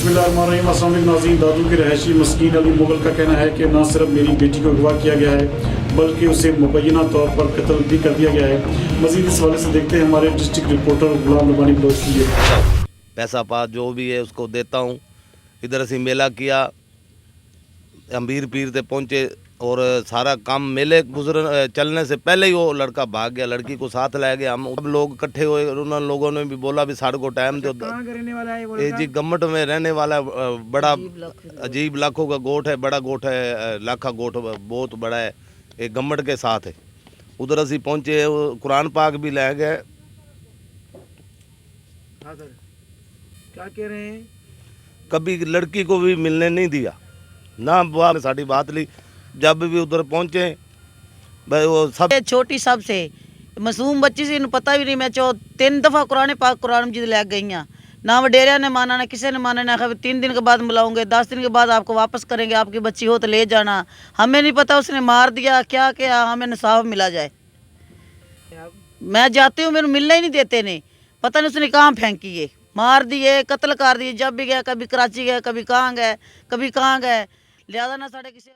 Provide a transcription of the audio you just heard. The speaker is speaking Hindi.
बिस्मिल्लाहिर्रहमानिर्रहीम। अस्सलाम वालेकुम नाज़रीन। दादू के रहायशी मस्कीन अली मुगल का कहना है कि न सिर्फ मेरी बेटी को अगवा किया गया है बल्कि उसे मुबैना तौर पर कत्ल भी कर दिया गया है। मज़ीद इस हवाले से देखते हैं हमारे डिस्ट्रिक्ट रिपोर्टर गुलाम रब्बानी बलोच की ये। पैसा पास जो भी है उसको देता हूँ। इधर असी मेला किया, अमीर पीर से पहुँचे और सारा काम मेले चलने से पहले ही वो लड़का भाग गया, लड़की को साथ ले गया। हम अब लोग इकट्ठे हुए, उन लोगों ने भी बोला भी साढ़े को टाइम दो। ये जी गम्मट में रहने वाला है, बड़ा अजीब लाखों का गोठ है, बड़ा गोठ है, लाखा गोठ बहुत बड़ा है, एक गम्मट के साथ है। उधर असी पहुँचे, कुरान पाक भी ले गए। क्या कह रहे हैं? कभी लड़की को भी मिलने नहीं दिया ना, बुआ ने साड़ी बात ली। जब भी उधर पहुंचे भाई वो सब छोटी सब से मासूम बच्ची से इन्हें पता भी नहीं। मैं 3 दफ़ा कुरान पाक कुरान मजीद ले गई हैं, ना वडेरिया ने माना ना किसी ने माना, ना 3 दिन के बाद मिलाऊंगे, 10 दिन के बाद आपको वापस करेंगे, आपकी बच्ची हो तो ले जाना। हमें नहीं पता उसने मार दिया क्या क्या, हमें इंसाफ मिला जाए। मैं जाती हूँ, मेरे मिलने ही नहीं देते ने, पता नहीं उसने कहाँ फेंकी है, मार दिए, कत्ल कर दिए। जब भी गया कभी कराची गए, कभी कहाँ गए, कभी कहाँ गए, लिहाजा ना साढ़े किसी